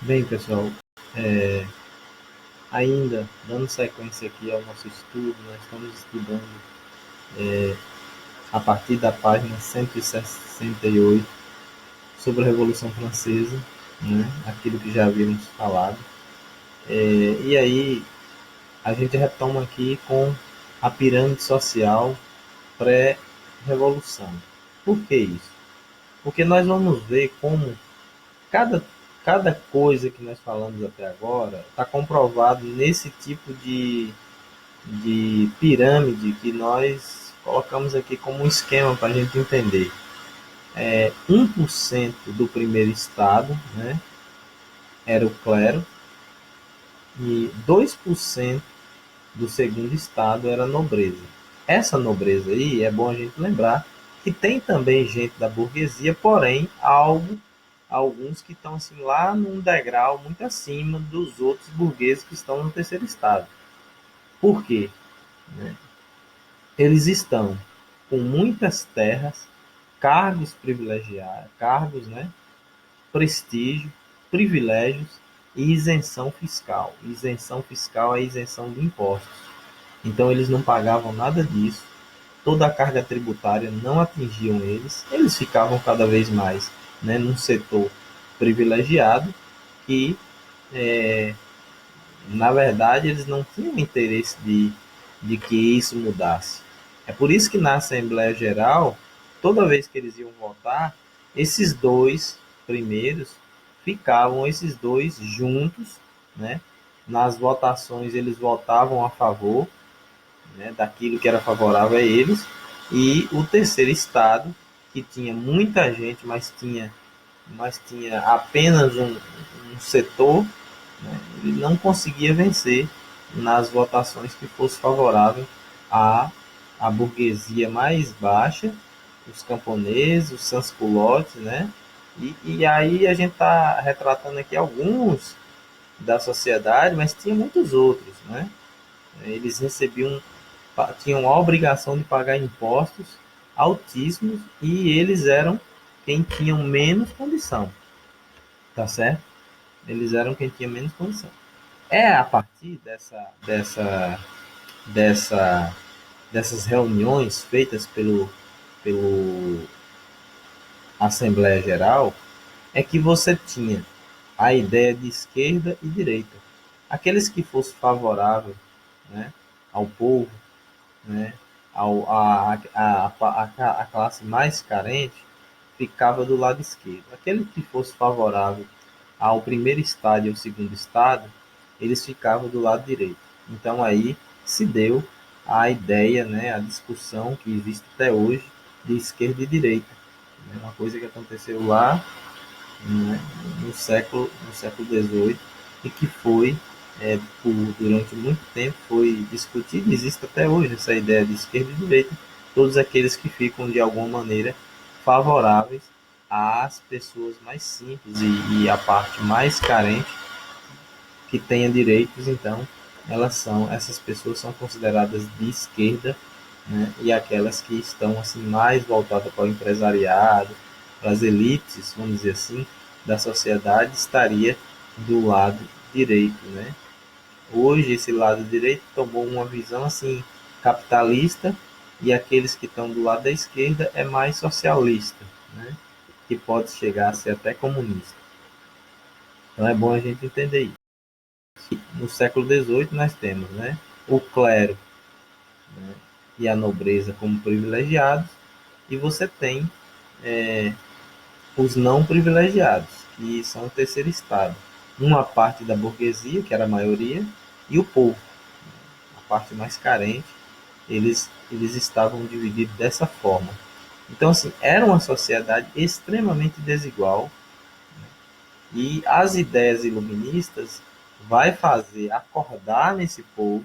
Bem, pessoal, é, ainda dando sequência aqui ao nosso estudo, nós estamos estudando a partir da página 168 sobre a Revolução Francesa, né, aquilo que já havíamos falado. E aí a gente retoma aqui com a pirâmide social pré-revolução. Por que isso? Porque nós vamos ver como cada, cada coisa que nós falamos até agora está comprovado nesse tipo de pirâmide que nós colocamos aqui como um esquema para a gente entender. 1% do primeiro estado, né, era o clero, e 2% do segundo estado era a nobreza. Essa nobreza aí é bom a gente lembrar que tem também gente da burguesia, porém alguns que estão assim lá num degrau muito acima dos outros burgueses que estão no terceiro estado. Por quê? Eles estão com muitas terras, cargos privilegiados, cargos, né, prestígio, privilégios e isenção fiscal. Isenção fiscal é isenção de impostos. Então eles não pagavam nada disso. Toda a carga tributária não atingiam eles. Eles ficavam cada vez mais, né, num setor privilegiado que, na verdade, eles não tinham interesse de que isso mudasse. É por isso que na Assembleia Geral, toda vez que eles iam votar, esses dois primeiros ficavam esses dois juntos, né? Nas votações eles votavam a favor, né, daquilo que era favorável a eles, e o terceiro estado, que tinha muita gente, mas tinha apenas um setor, né, ele não conseguia vencer nas votações que fosse favorável à, à burguesia mais baixa, os camponeses, os sans-culottes, né? E aí a gente está retratando aqui alguns da sociedade, mas tinha muitos outros, né? Eles tinham a obrigação de pagar impostos altíssimos e eles eram quem tinham menos condição, tá certo? Eles eram quem tinha menos condição. É a partir dessa, dessas reuniões feitas pelo Assembleia Geral é que você tinha a ideia de esquerda e direita. Aqueles que fossem favoráveis, né, ao povo, né, a classe mais carente, ficava do lado esquerdo. Aquele que fosse favorável ao primeiro estado e ao segundo estado, eles ficavam do lado direito. Então aí se deu a ideia, né, a discussão que existe até hoje de esquerda e direita. É uma coisa que aconteceu lá, né, no século XVIII e que foi, durante muito tempo, foi discutido. Existe até hoje essa ideia de esquerda e direita, todos aqueles que ficam de alguma maneira favoráveis às pessoas mais simples e à parte mais carente que tenha direitos. Então essas pessoas são consideradas de esquerda, né? E aquelas que estão assim mais voltadas para o empresariado, para as elites, vamos dizer assim, da sociedade, estaria do lado direito, né? Hoje esse lado direito tomou uma visão assim capitalista, e aqueles que estão do lado da esquerda é mais socialista, né? Que pode chegar a ser até comunista. Então é bom a gente entender isso. No século XVIII nós temos, né, o clero, né, e a nobreza como privilegiados, e você tem os não privilegiados, que são o terceiro estado. Uma parte da burguesia, que era a maioria, e o povo, a parte mais carente, eles estavam divididos dessa forma. Então, assim, era uma sociedade extremamente desigual, e as ideias iluministas vai fazer acordar nesse povo,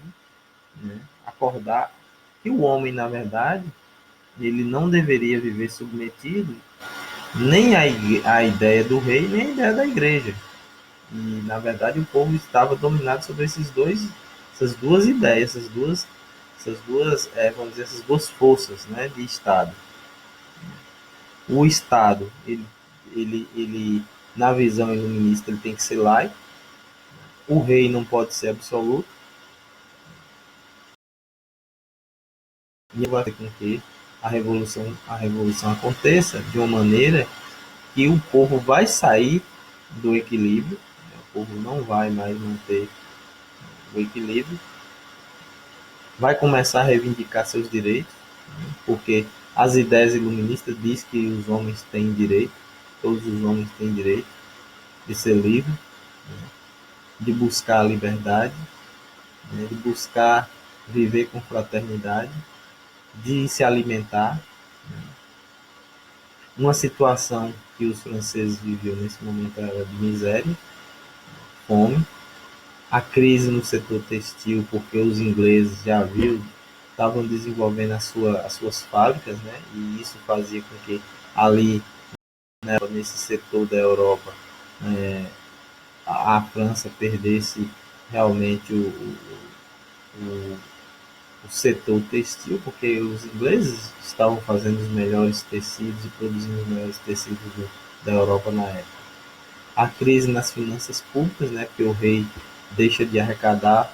né, acordar que o homem, na verdade, ele não deveria viver submetido nem à ideia do rei, nem à ideia da igreja. E, na verdade, o povo estava dominado sobre essas duas ideias, essas duas, vamos dizer, essas duas forças, né, de Estado. O Estado, ele na visão iluminista, ele tem que ser laico, o rei não pode ser absoluto, e vai ter com que a revolução aconteça de uma maneira que o povo vai sair do equilíbrio, né? O povo não vai mais manter o equilíbrio, vai começar a reivindicar seus direitos, né? Porque as ideias iluministas diz que os homens têm direito, todos os homens têm direito de ser livre, de buscar a liberdade, né? De buscar viver com fraternidade, de se alimentar. Uma situação que os franceses viviam nesse momento era de miséria, fome, a crise no setor textil, porque os ingleses já haviam, estavam desenvolvendo as suas fábricas, né? E isso fazia com que ali, né, nesse setor da Europa, a França perdesse realmente o, o setor textil, porque os ingleses estavam fazendo os melhores tecidos e produzindo os melhores tecidos da Europa na época. A crise nas finanças públicas, né, porque o rei deixa de arrecadar,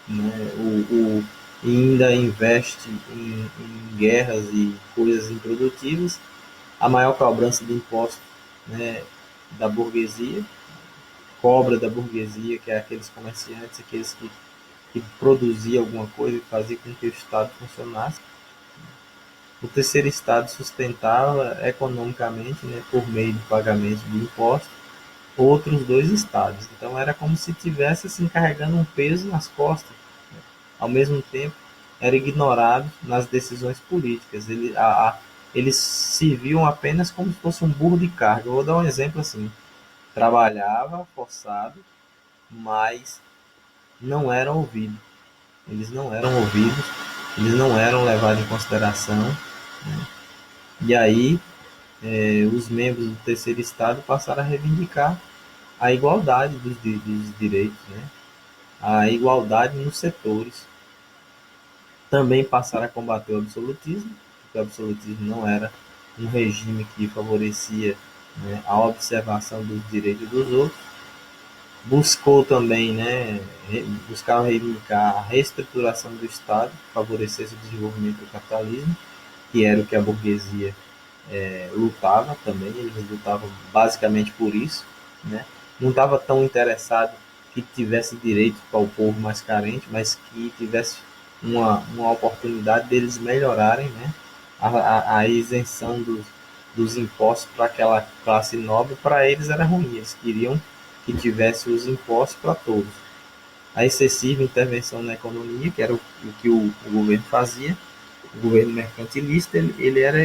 né, e ainda investe em guerras e coisas improdutivas, a maior cobrança de impostos, né, da burguesia, cobra da burguesia, que é aqueles comerciantes, aqueles que produziam alguma coisa e faziam com que o Estado funcionasse. O terceiro Estado sustentava economicamente, né, por meio do pagamento de impostos, outros dois estados. Então era como se tivesse assim carregando um peso nas costas. Ao mesmo tempo, era ignorado nas decisões políticas. Eles se viam apenas como se fosse um burro de carga. Eu vou dar um exemplo assim: trabalhava forçado, mas não eram ouvidos. Eles não eram ouvidos, eles não eram levados em consideração. E aí, os membros do terceiro estado passaram a reivindicar a igualdade dos direitos, né? A igualdade nos setores. Também passaram a combater o absolutismo, porque o absolutismo não era um regime que favorecia, né, a observação dos direitos dos outros. Buscou também, né, buscava reivindicar a reestruturação do Estado, que favorecesse o desenvolvimento do capitalismo, que era o que a burguesia lutava também, eles lutavam basicamente por isso, né? Não estava tão interessado que tivesse direito para o povo mais carente, mas que tivesse uma oportunidade deles melhorarem, né? A isenção dos impostos para aquela classe nobre, para eles era ruim, eles queriam que tivesse os impostos para todos. A excessiva intervenção na economia, que era o que o governo fazia, o governo mercantilista, ele era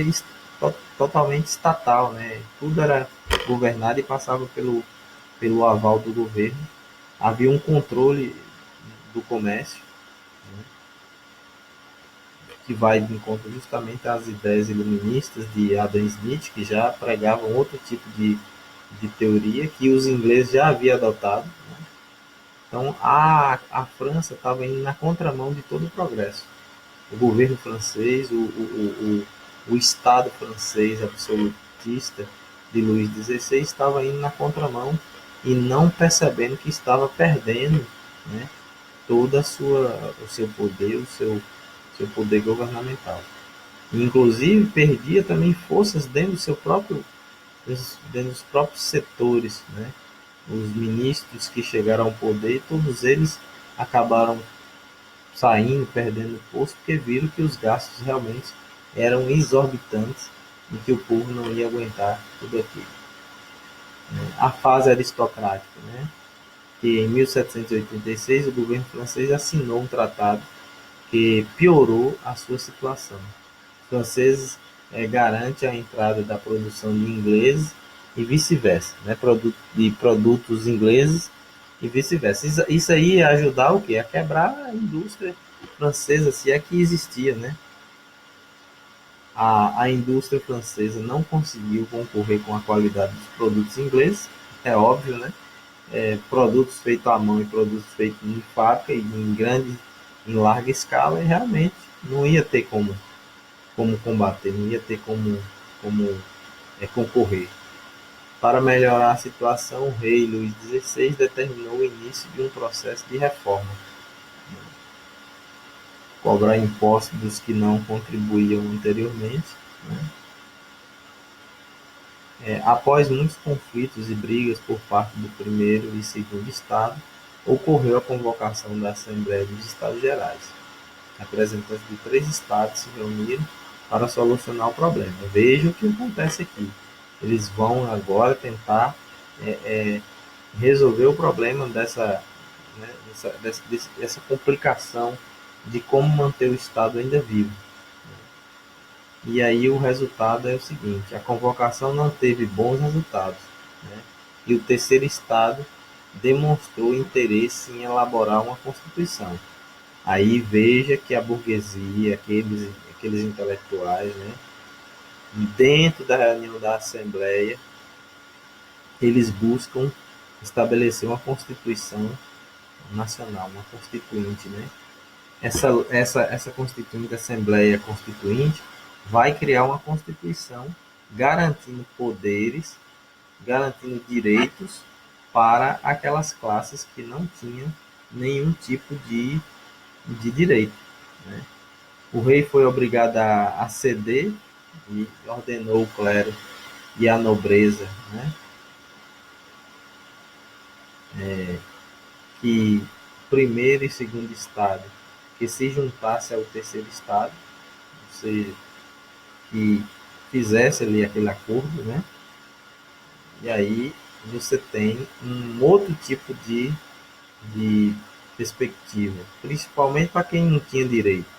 totalmente estatal, né? Tudo era governado e passava pelo aval do governo. Havia um controle do comércio, né, que vai de encontro justamente às ideias iluministas de Adam Smith, que já pregavam outro tipo de teoria que os ingleses já haviam adotado. Né? Então a França estava indo na contramão de todo o progresso. O governo francês, o Estado francês absolutista de Luís XVI estava indo na contramão e não percebendo que estava perdendo, né, toda o seu poder, seu poder governamental. E, inclusive perdia também forças dentro dos próprios setores, né? Os ministros que chegaram ao poder, todos eles acabaram saindo, perdendo posto, porque viram que os gastos realmente eram exorbitantes e que o povo não ia aguentar tudo aquilo. A fase aristocrática, né? Que em 1786 o governo francês assinou um tratado que piorou a sua situação. Os franceses garantem a entrada da produção de ingleses e vice-versa, né? De produtos ingleses e vice-versa. Isso aí ia ajudar o quê? A quebrar a indústria francesa, se é que existia, né? A indústria francesa não conseguiu concorrer com a qualidade dos produtos ingleses, é óbvio, né? Produtos feitos à mão e produtos feitos em fábrica e em larga escala, e realmente não ia ter como combater, não ia ter como concorrer. Para melhorar a situação, o rei Luís XVI determinou o início de um processo de reforma, cobrar impostos dos que não contribuíam anteriormente, né? Após muitos conflitos e brigas por parte do primeiro e segundo Estado, ocorreu a convocação da Assembleia dos Estados Gerais. Representantes de 3 estados se reuniram para solucionar o problema. Veja o que acontece aqui. Eles vão agora tentar é, é, resolver o problema né, dessa complicação de como manter o Estado ainda vivo. E aí o resultado é o seguinte: a convocação não teve bons resultados, né? E o terceiro Estado demonstrou interesse em elaborar uma Constituição. Aí veja que a burguesia, aqueles intelectuais, né, dentro da reunião da Assembleia, eles buscam estabelecer uma Constituição nacional, uma Constituinte, né? Essa Constituinte, Assembleia Constituinte, vai criar uma Constituição garantindo poderes, garantindo direitos para aquelas classes que não tinham nenhum tipo de direito, né? O rei foi obrigado a ceder e ordenou o clero e a nobreza, né, que primeiro e segundo estado que se juntasse ao terceiro estado, ou seja, que fizesse ali aquele acordo, né? E aí você tem um outro tipo de perspectiva, principalmente para quem não tinha direito.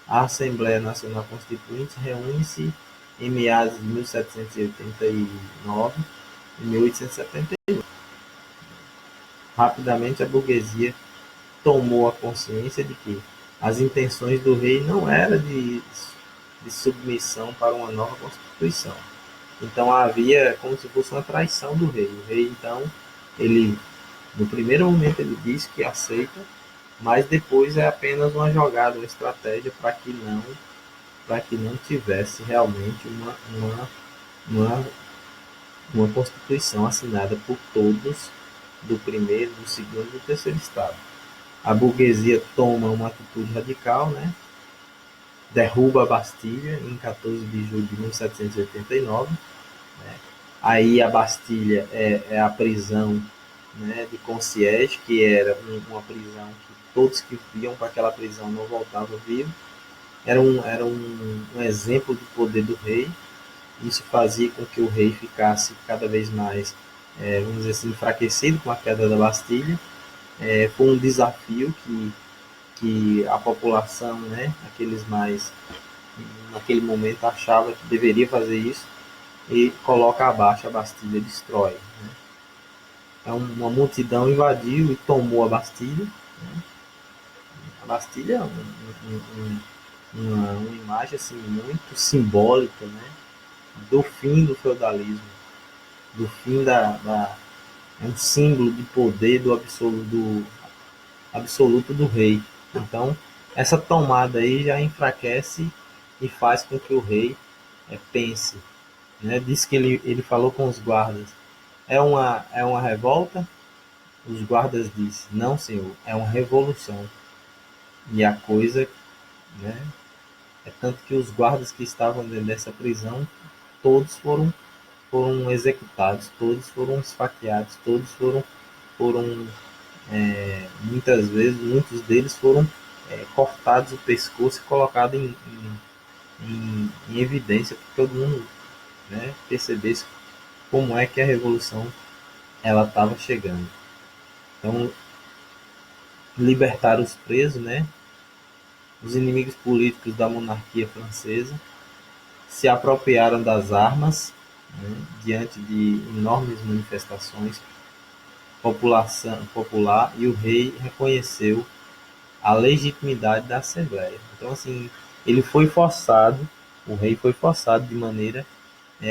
A Assembleia Nacional Constituinte reúne-se em meados de 1789 e 1878. Rapidamente a burguesia tomou a consciência de que as intenções do rei não eram de submissão para uma nova Constituição. Então havia como se fosse uma traição do rei. O rei, então, ele, no primeiro momento, ele diz que aceita, mas depois é apenas uma jogada, uma estratégia para que não tivesse realmente uma, uma Constituição assinada por todos do primeiro, do segundo e do terceiro Estado. A burguesia toma uma atitude radical, né? Derruba a Bastilha em 14 de julho de 1789. Né? Aí a Bastilha é a prisão, né, de Concierge, que era uma prisão que todos que iam para aquela prisão não voltavam vivos. Era um exemplo do poder do rei. Isso fazia com que o rei ficasse cada vez mais, vamos dizer assim, enfraquecido com a queda da Bastilha. Foi um desafio que a população, né, aqueles mais, naquele momento, achava que deveria fazer isso e coloca abaixo a Bastilha, destrói. Né? Uma multidão invadiu e tomou a Bastilha. Né? A Bastilha é uma imagem assim, muito simbólica, né, do fim do feudalismo, do fim é um símbolo de poder absoluto do rei. Então, essa tomada aí já enfraquece e faz com que o rei pense. Né? Diz que ele falou com os guardas: é uma revolta? Os guardas dizem: não, senhor, é uma revolução. E a coisa, né, é tanto que os guardas que estavam dentro dessa prisão, todos foram executados, todos foram esfaqueados, todos foram muitas vezes, muitos deles foram cortados o pescoço e colocados em evidência para que todo mundo, né, percebesse como é que a revolução ela estava chegando. Então, libertar os presos, né, os inimigos políticos da monarquia francesa, se apropriaram das armas, né, diante de enormes manifestações população popular, e o rei reconheceu a legitimidade da Assembleia. Então, assim, ele foi forçado, o rei foi forçado de maneira,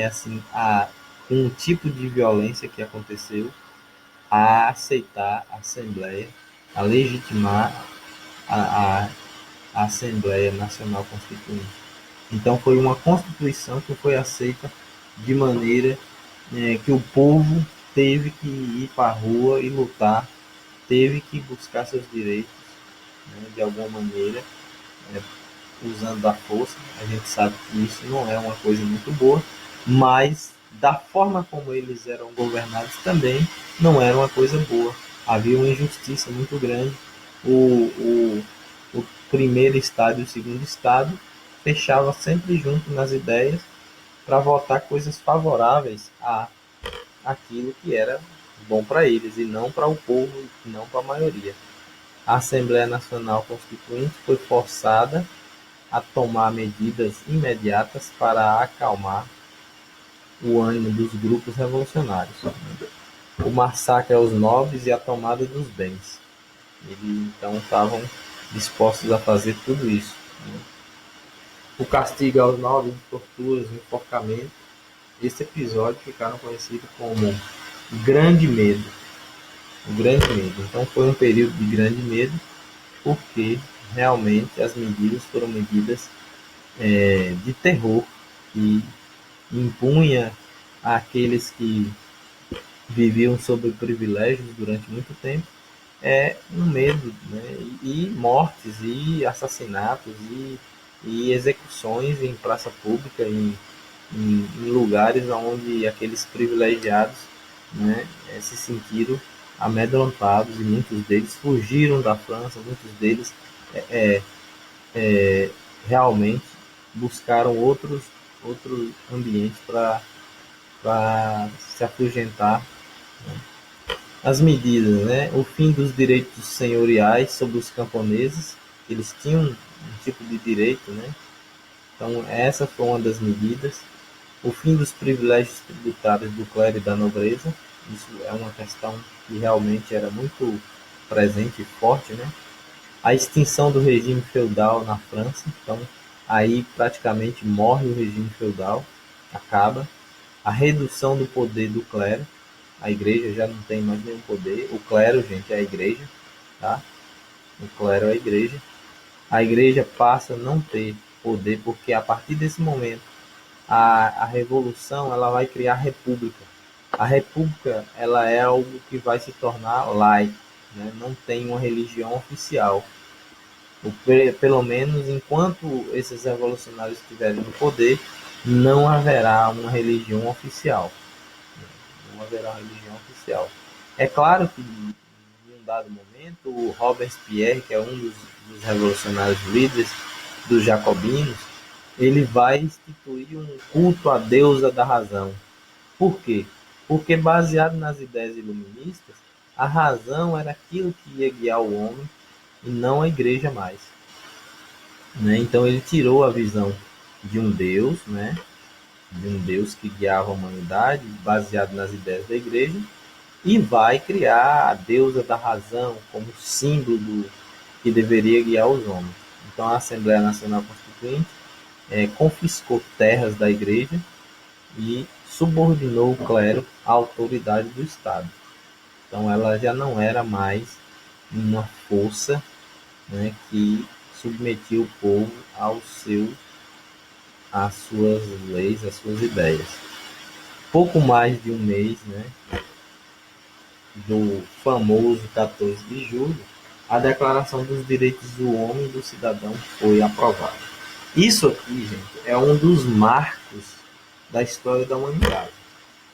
assim, com um tipo de violência que aconteceu, a aceitar a Assembleia, a legitimar a, a, a Assembleia Nacional Constituinte. Então, foi uma Constituição que foi aceita de maneira que o povo teve que ir para a rua e lutar, teve que buscar seus direitos, né, de alguma maneira, né, usando a força. A gente sabe que isso não é uma coisa muito boa, mas da forma como eles eram governados também não era uma coisa boa. Havia uma injustiça muito grande. O primeiro estado e o segundo estado fechavam sempre junto nas ideias para votar coisas favoráveis a aquilo que era bom para eles e não para o povo, e não para a maioria. A Assembleia Nacional Constituinte foi forçada a tomar medidas imediatas para acalmar o ânimo dos grupos revolucionários. O massacre aos nobres e a tomada dos bens. Eles então estavam dispostos a fazer tudo isso. O castigo aos nobres, torturas, enforcamento. Esse episódio ficaram conhecidos como Grande Medo. O Grande Medo. Então foi um período de grande medo, porque realmente as medidas foram medidas de terror que impunha àqueles que viviam sob privilégios durante muito tempo um medo, né? E mortes, e assassinatos, e execuções em praça pública, em lugares onde aqueles privilegiados, né, se sentiram amedrontados, e muitos deles fugiram da França, muitos deles é, é, realmente buscaram outros ambientes para se afugentar. As medidas, né? O fim dos direitos senhoriais sobre os camponeses, eles tinham um tipo de direito, né? Então essa foi uma das medidas. O fim dos privilégios tributários do clero e da nobreza, isso é uma questão que realmente era muito presente e forte, né? A extinção do regime feudal na França, então aí praticamente morre o regime feudal, acaba. A redução do poder do clero, a igreja já não tem mais nenhum poder. O clero, gente, é a igreja, tá? O clero é a igreja. A igreja passa a não ter poder, porque a partir desse momento a revolução ela vai criar a república. A república ela é algo que vai se tornar laico, né? Não tem uma religião oficial. Pelo menos enquanto esses revolucionários estiverem no poder, não haverá uma religião oficial. Não haverá uma religião oficial. É claro que, em um dado momento, o Robespierre, que é um dos revolucionários líderes dos jacobinos, ele vai instituir um culto à deusa da razão. Por quê? Porque, baseado nas ideias iluministas, a razão era aquilo que ia guiar o homem e não a igreja mais. Né? Então ele tirou a visão de um Deus, né? De um Deus que guiava a humanidade, baseado nas ideias da igreja, e vai criar a deusa da razão como símbolo que deveria guiar os homens. Então a Assembleia Nacional Constituinte confiscou terras da igreja e subordinou o clero à autoridade do Estado. Então ela já não era mais uma força, né, que submetia o povo às suas leis, às suas ideias. Pouco mais de um mês, né, do famoso 14 de julho, a Declaração dos Direitos do Homem e do Cidadão foi aprovada. Isso aqui, gente, é um dos marcos da história da humanidade,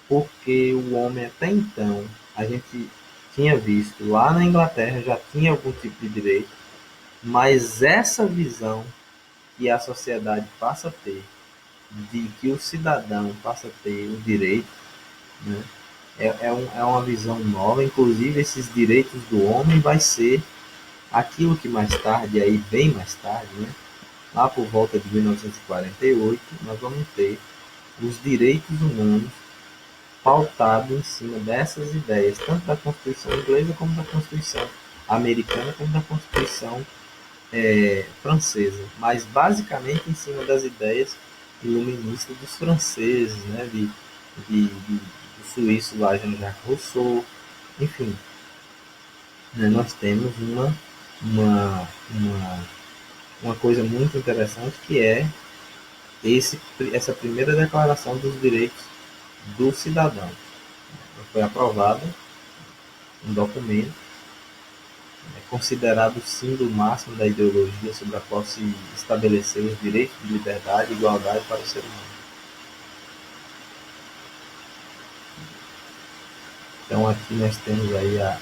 porque o homem até então, a gente tinha visto lá na Inglaterra já tinha algum tipo de direito, mas essa visão que a sociedade passa a ter, de que o cidadão passa a ter o direito, né, é uma visão nova. Inclusive esses direitos do homem vai ser aquilo que mais tarde, aí bem mais tarde, né, lá por volta de 1948, nós vamos ter os direitos humanos pautados em cima dessas ideias, tanto da Constituição inglesa como da Constituição americana, como da Constituição francesa, mas basicamente em cima das ideias iluministas dos franceses, né, do suíço lá, Jean-Jacques Rousseau, enfim, né, nós temos uma, uma, uma coisa muito interessante que é essa primeira declaração dos direitos do cidadão. Foi aprovado um documento considerado o símbolo máximo da ideologia sobre a qual se estabeleceu os direitos de liberdade e igualdade para o ser humano. Então aqui nós temos aí a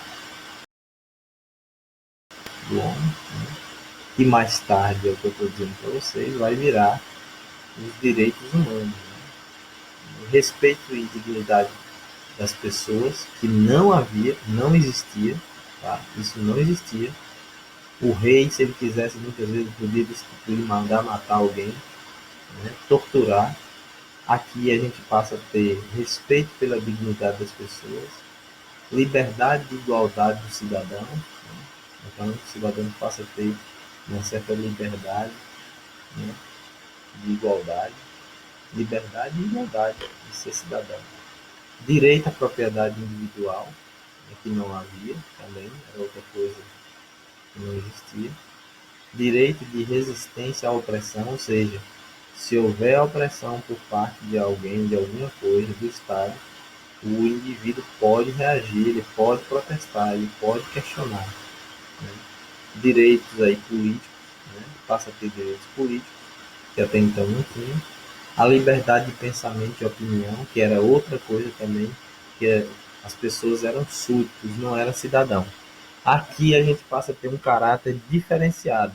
do homem, né? Que mais tarde, é o que eu estou dizendo para vocês, vai virar os direitos humanos, né? O respeito e dignidade das pessoas, que não havia, não existia, tá? Isso não existia. O rei, se ele quisesse, muitas vezes podia destituir, mandar matar alguém, né? Torturar. Aqui a gente passa a ter respeito pela dignidade das pessoas, liberdade e igualdade do cidadão, né? Então o cidadão passa a ter uma certa liberdade, né? De igualdade, liberdade e igualdade de ser cidadão. Direito à propriedade individual, né? Que não havia também, era outra coisa que não existia. Direito de resistência à opressão, ou seja, se houver opressão por parte de alguém, de alguma coisa, do Estado, o indivíduo pode reagir, ele pode protestar, ele pode questionar, né? Direitos aí políticos, né? Passa a ter direitos políticos, que até então não tinha. A liberdade de pensamento e opinião, que era outra coisa também, que as pessoas eram súditos, não eram cidadão. Aqui a gente passa a ter um caráter diferenciado.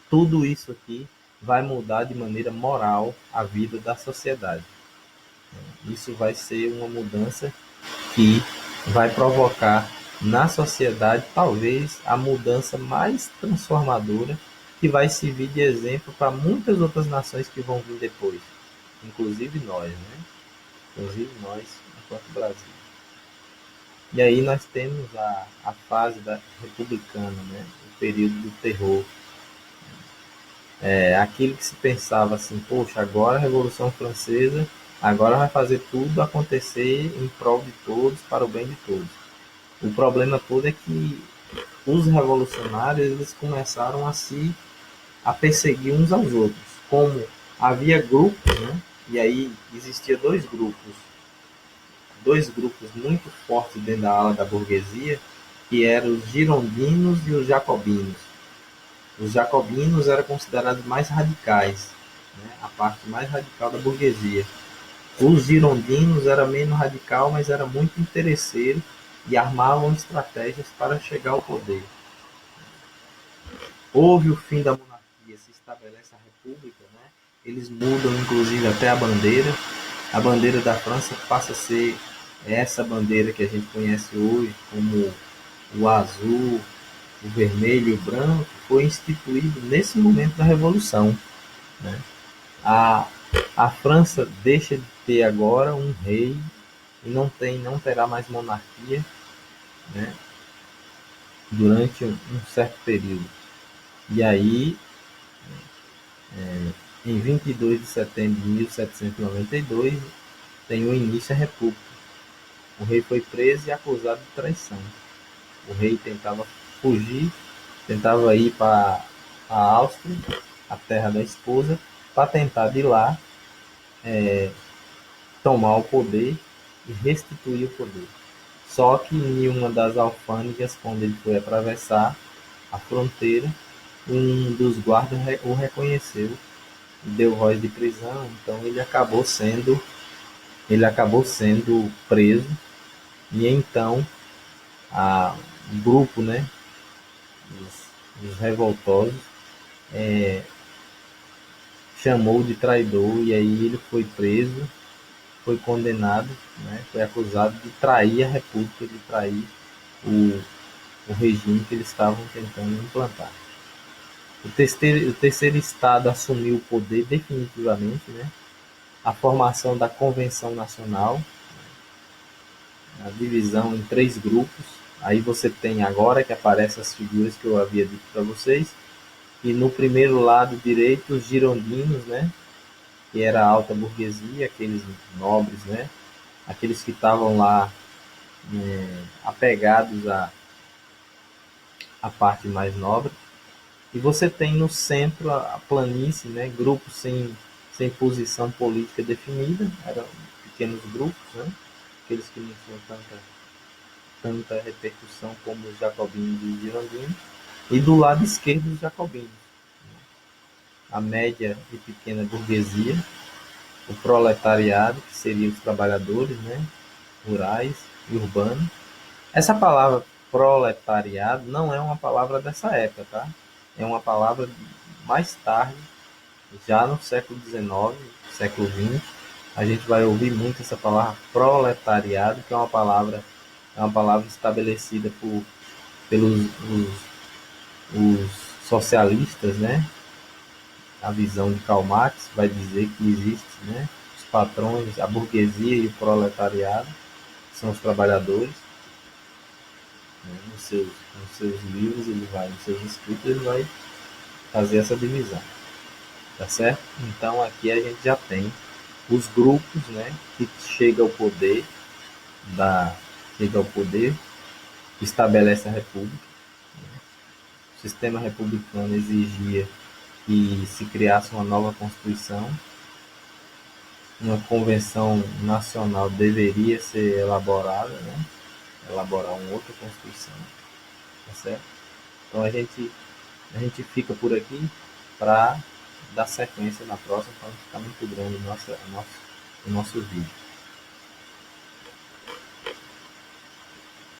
Tudo isso aqui vai mudar de maneira moral a vida da sociedade. Isso vai ser uma mudança que vai provocar na sociedade talvez a mudança mais transformadora, que vai servir de exemplo para muitas outras nações que vão vir depois, inclusive nós, né? Inclusive nós, enquanto Brasil. E aí nós temos a fase da republicana, né? O período do terror. Aquilo que se pensava assim, poxa, agora a Revolução Francesa, agora vai fazer tudo acontecer em prol de todos, para o bem de todos. O problema todo é que os revolucionários eles começaram a perseguir uns aos outros. Como havia grupos, né? E aí existia dois grupos muito fortes dentro da ala da burguesia, que eram os girondinos e os jacobinos. Os jacobinos eram considerados mais radicais, né? A parte mais radical da burguesia. Os girondinos era menos radical, mas era muito interesseiro e armavam estratégias para chegar ao poder. Houve o fim da monarquia, se estabelece a república, né? Eles mudam inclusive até a bandeira. A bandeira da França passa a ser essa bandeira que a gente conhece hoje como o azul, o vermelho e o branco, foi instituído nesse momento da Revolução, né? A, a França deixa de ter agora um rei e não terá mais monarquia, né? Durante um certo período. E aí, em 22 de setembro de 1792, tem o início da República. O rei foi preso e acusado de traição. O rei tentava fugir, tentava ir para a Áustria, a terra da esposa, para tentar de lá tomar o poder e restituir o poder. Só que em uma das alfândegas, quando ele foi atravessar a fronteira, um dos guardas o reconheceu e deu voz de prisão, então ele acabou sendo preso e então o grupo, né, dos revoltosos chamou de traidor e aí ele foi preso, foi condenado, né, foi acusado de trair a república, de trair o, o regime que eles estavam tentando implantar. O terceiro estado assumiu o poder definitivamente, né? A formação da Convenção Nacional, a divisão em 3 grupos. Aí você tem agora que aparecem as figuras que eu havia dito para vocês. E no primeiro lado direito, os girondinos, né? Que era a alta burguesia, aqueles nobres, né? Aqueles que estavam lá apegados à parte mais nobre. E você tem no centro a planície, né? Grupos sem posição política definida, pequenos grupos, né? Aqueles que não tinham tanta repercussão como os jacobinos e os girondinos, e do lado esquerdo os jacobinos, a média e pequena burguesia, o proletariado, que seriam os trabalhadores, né, rurais e urbanos. Essa palavra proletariado não é uma palavra dessa época, tá? É uma palavra mais tarde, já no século XIX, século XX, a gente vai ouvir muito essa palavra proletariado, que é uma palavra estabelecida pelos os socialistas, né? A visão de Karl Marx vai dizer que existe, né? Os patrões, a burguesia e o proletariado, que são os trabalhadores, né? Nos seus livros, nos seus escritos, ele vai fazer essa divisão, tá certo? Então aqui a gente já tem os grupos, né? Que chega ao poder, da, chega ao poder, estabelece a república. O sistema republicano exigia que se criasse uma nova Constituição, uma convenção nacional deveria ser elaborada, né? Elaborar uma outra Constituição, tá certo? Então a gente fica por aqui para dar sequência na próxima, para não ficar muito grande o nosso vídeo.